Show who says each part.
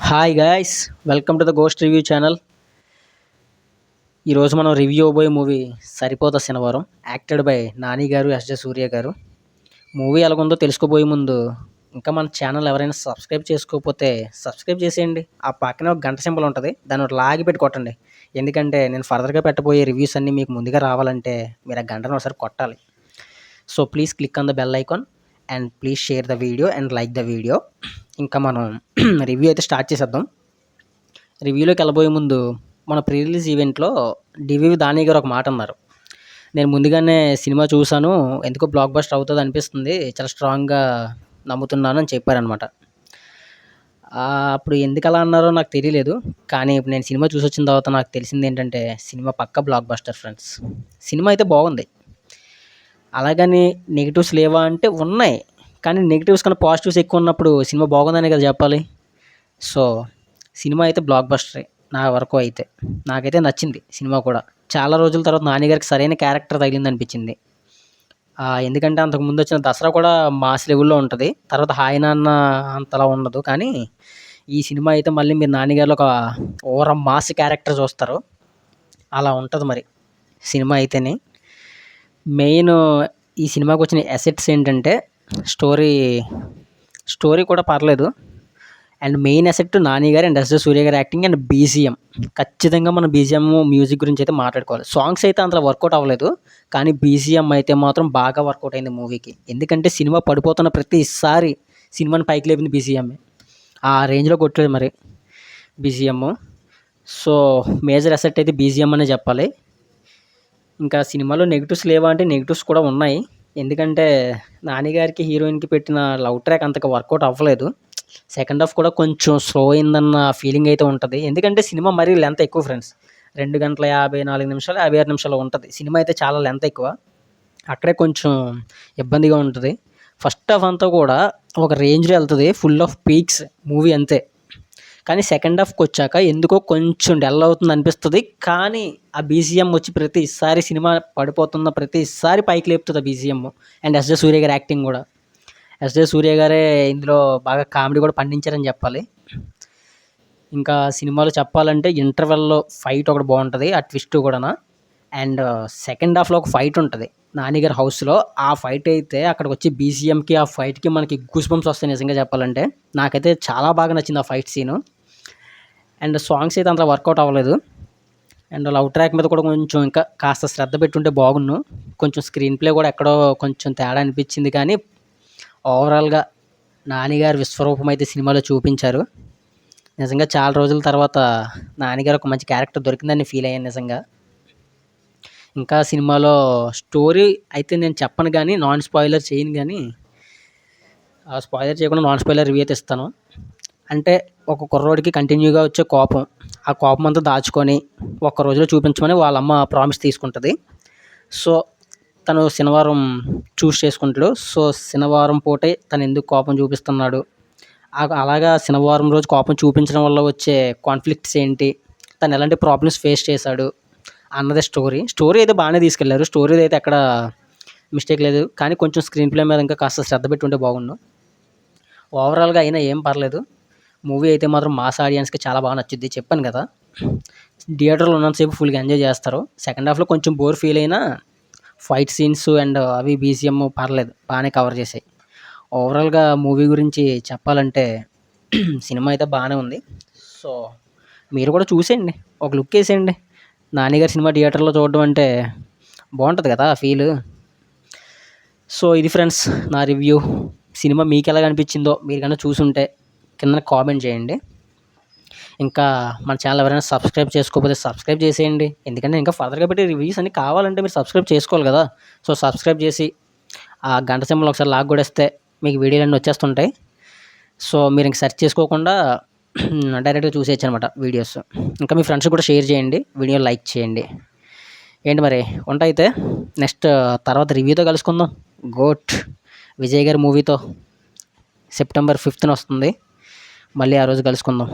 Speaker 1: Hi guys, welcome to the ghost review channel. ఈరోజు మనం review అవబోయే movie సరిపోతా శనివారం, acted by Nani గారు, ఎస్జే సూర్య గారు. మూవీ ఎలాగుందో తెలుసుకోబోయే ముందు ఇంకా మన ఛానల్ ఎవరైనా సబ్స్క్రైబ్ చేసుకోకపోతే సబ్స్క్రైబ్ చేసేయండి. ఆ పక్కనే ఒక గంట సింబల్ ఉంటుంది, దాన్ని ఒకటి లాగి పెట్టి కొట్టండి. ఎందుకంటే నేను ఫర్దర్గా పెట్టబోయే రివ్యూస్ అన్నీ మీకు ముందుగా రావాలంటే మీరు ఆ గంటను ఒకసారి కొట్టాలి. So please click on the bell icon and please share the video and like the video. ఇంకా మనం రివ్యూ అయితే స్టార్ట్ చేసేద్దాం. రివ్యూలోకి వెళ్ళబోయే ముందు మన ప్రీ రిలీజ్ ఈవెంట్లో డివివి దాని గారు ఒక మాట అన్నారు. నేను ముందుగానే సినిమా చూశాను, ఎందుకో బ్లాక్ బస్టర్ అవుతుంది అనిపిస్తుంది, చాలా స్ట్రాంగ్గా నమ్ముతున్నాను అని చెప్పారనమాట. అప్పుడు ఎందుకు అలా అన్నారో నాకు తెలియలేదు, కానీ ఇప్పుడు నేను సినిమా చూసి వచ్చిన తర్వాత నాకు తెలిసింది ఏంటంటే సినిమా పక్కా బ్లాక్ బస్టర్ ఫ్రెండ్స్. సినిమా అయితే బాగుంది, అలాగని నెగిటివ్స్ లేవా అంటే ఉన్నాయి, కానీ నెగిటివ్స్ కన్నా పాజిటివ్స్ ఎక్కువ ఉన్నప్పుడు సినిమా బాగుందనే కదా చెప్పాలి. సో సినిమా అయితే బ్లాక్ బస్టరే నా వరకు అయితే. నాకైతే నచ్చింది సినిమా కూడా. చాలా రోజుల తర్వాత నానిగారికి సరైన క్యారెక్టర్ తగిలింది అనిపించింది. ఎందుకంటే అంతకుముందు వచ్చిన దసరా కూడా మాస్ లెవెల్లో ఉంటుంది, తర్వాత హాయ్ నాన్న అంతలా ఉండదు. కానీ ఈ సినిమా అయితే మళ్ళీ మీరు నానిగారిలో ఒక ఓవర్ మాస్ క్యారెక్టర్ చూస్తారు, అలా ఉంటుంది మరి సినిమా అయితేనే. మెయిన్ ఈ సినిమాకి వచ్చిన అసెట్స్ ఏంటంటే స్టోరీ కూడా పర్లేదు, అండ్ మెయిన్ అసెట్ నాని గారు అండ్ ఎస్జే సూర్య గారి యాక్టింగ్ అండ్ బీజిఎం. ఖచ్చితంగా మన బీజిఎం మ్యూజిక్ గురించి అయితే మాట్లాడుకోవాలి. సాంగ్స్ అయితే అంతలా వర్కౌట్ అవ్వలేదు, కానీ బీజిఎం అయితే మాత్రం బాగా వర్కౌట్ అయింది మూవీకి. ఎందుకంటే సినిమా పడిపోతున్న ప్రతిసారి సినిమాని పైకి లేపింది బీజిఎం, ఆ రేంజ్లో కొట్టలేదు మరి బీజిఎం. సో మేజర్ అసెట్ అయితే బీజిఎం అనే చెప్పాలి. ఇంకా సినిమాలో నెగిటివ్స్ లేవా అంటే నెగిటివ్స్ కూడా ఉన్నాయి. ఎందుకంటే నానిగారికి హీరోయిన్కి పెట్టిన లవ్ ట్రాక్ అంతగా వర్కౌట్ అవ్వలేదు. సెకండ్ హాఫ్ కూడా కొంచెం స్లో అయిందన్న ఫీలింగ్ అయితే ఉంటుంది. ఎందుకంటే సినిమా మరీ లెంత్ ఎక్కువ ఫ్రెండ్స్, 2 గంటల 54 నిమిషాలు 56 నిమిషాలు ఉంటుంది. సినిమా అయితే చాలా లెంత్ ఎక్కువ, అక్కడే కొంచెం ఇబ్బందిగా ఉంటుంది. ఫస్ట్ హాఫ్ అంతా కూడా ఒక రేంజ్లో వెళ్తుంది, ఫుల్ ఆఫ్ పీక్స్ మూవీ అంతే. కానీ సెకండ్ హాఫ్కి వచ్చాక ఎందుకో కొంచెం డల్ అవుతుంది అనిపిస్తుంది. కానీ ఆ బీజిఎం వచ్చి ప్రతిసారి సినిమా పడిపోతున్న ప్రతిసారి పైకి లేపుతుంది ఆ బీజిఎం. అండ్ ఎస్జే సూర్య గారి యాక్టింగ్ కూడా, ఎస్జే సూర్య గారే ఇందులో బాగా కామెడీ కూడా పండించారని చెప్పాలి. ఇంకా సినిమాలో చెప్పాలంటే ఇంటర్వెల్లో ఫైట్ ఒకటి బాగుంటుంది, ఆ ట్విస్ట్ కూడా. అండ్ సెకండ్ హాఫ్లో ఒక ఫైట్ ఉంటుంది నానిగారి హౌస్లో. ఆ ఫైట్ అయితే అక్కడికి వచ్చి బీజిఎంకి ఆ ఫైట్కి మనకి గూస్ బంప్స్ వస్తాయి నిజంగా చెప్పాలంటే. నాకైతే చాలా బాగా నచ్చింది ఆ ఫైట్ సీను. అండ్ సాంగ్స్ అయితే అంత వర్కౌట్ అవ్వలేదు. అండ్ లవ్ ట్రాక్ మీద కూడా కొంచెం ఇంకా కాస్త శ్రద్ధ పెట్టుంటే బాగున్ను. కొంచెం స్క్రీన్ ప్లే కూడా ఎక్కడో కొంచెం తేడా అనిపించింది. కానీ ఓవరాల్గా నానిగారు విశ్వరూపం అయితే సినిమాలో చూపించారు. నిజంగా చాలా రోజుల తర్వాత నానిగారు ఒక మంచి క్యారెక్టర్ దొరికిందని ఫీల్ అయ్యాను నిజంగా. ఇంకా సినిమాలో స్టోరీ అయితే నేను చెప్పను, కానీ నాన్ స్పాయిలర్ చేయను, కానీ స్పాయిలర్ చేయకుండా నాన్ స్పాయిలర్ రివ్యూ అయితే ఇస్తాను. అంటే ఒక కుర్రోడికి కంటిన్యూగా వచ్చే కోపం, ఆ కోపం అంతా దాచుకొని ఒక్క రోజులో చూపించమని వాళ్ళమ్మ ప్రామిస్ తీసుకుంటుంది. సో తను శనివారం చూస్ చేసుకుంటాడు. సో శనివారం పూటే తను ఎందుకు కోపం చూపిస్తున్నాడు, అలాగా శనివారం రోజు కోపం చూపించడం వల్ల వచ్చే కాన్ఫ్లిక్ట్స్ ఏంటి, తను ఎలాంటి ప్రాబ్లమ్స్ ఫేస్ చేశాడు అన్నదే స్టోరీ అయితే బాగానే తీసుకెళ్లారు. స్టోరీ అయితే ఎక్కడ మిస్టేక్ లేదు, కానీ కొంచెం స్క్రీన్ ప్లే మీద ఇంకా కాస్త శ్రద్ధ పెట్టి ఉంటే బాగుండు. ఓవరాల్గా అయినా ఏం పర్లేదు, మూవీ అయితే మాత్రం మాస్ ఆడియన్స్కి చాలా బాగా నచ్చుద్ది. చెప్పాను కదా, థియేటర్లో ఉన్నంతసేపు ఫుల్గా ఎంజాయ్ చేస్తారు. సెకండ్ హాఫ్లో కొంచెం బోర్ ఫీల్ అయినా ఫైట్ సీన్స్ అండ్ అవి బీజిఎం పర్లేదు, బాగానే కవర్ చేసాయి. ఓవరాల్గా మూవీ గురించి చెప్పాలంటే సినిమా అయితే బాగానే ఉంది. సో మీరు కూడా చూసేయండి, ఒక లుక్ వేసేయండి. నానిగారి సినిమా థియేటర్లో చూడడం అంటే బాగుంటుంది కదా ఫీల్. సో ఇది ఫ్రెండ్స్ నా రివ్యూ. సినిమా మీకు ఎలాగ అనిపించిందో మీరు కన్నా చూసుంటే కింద కామెంట్ చేయండి. ఇంకా మన ఛానల్ ఎవరైనా సబ్స్క్రైబ్ చేసుకోకపోతే సబ్స్క్రైబ్ చేసేయండి. ఎందుకంటే ఇంకా ఫర్దర్గా పెట్టే రివ్యూస్ అన్నీ కావాలంటే మీరు సబ్స్క్రైబ్ చేసుకోవాలి కదా. సో సబ్స్క్రైబ్ చేసి ఆ గంట సింబల్ ఒకసారి లాగ్ కూడా ఇస్తే మీకు వీడియోలు అన్నీ వచ్చేస్తుంటాయి. సో మీరు ఇంక సెర్చ్ చేసుకోకుండా డైరెక్ట్గా చూసేయచ్చు అనమాట వీడియోస్. ఇంకా మీ ఫ్రెండ్స్ కూడా షేర్ చేయండి, వీడియో లైక్ చేయండి. ఏంటి మరి ఉంటా అయితే నెక్స్ట్ తర్వాత రివ్యూతో కలుసుకుందాం. గోట్ విజయ్ గారి మూవీతో September 5th వస్తుంది. మళ్ళీ ఆ రోజు కలుసుకుందాం.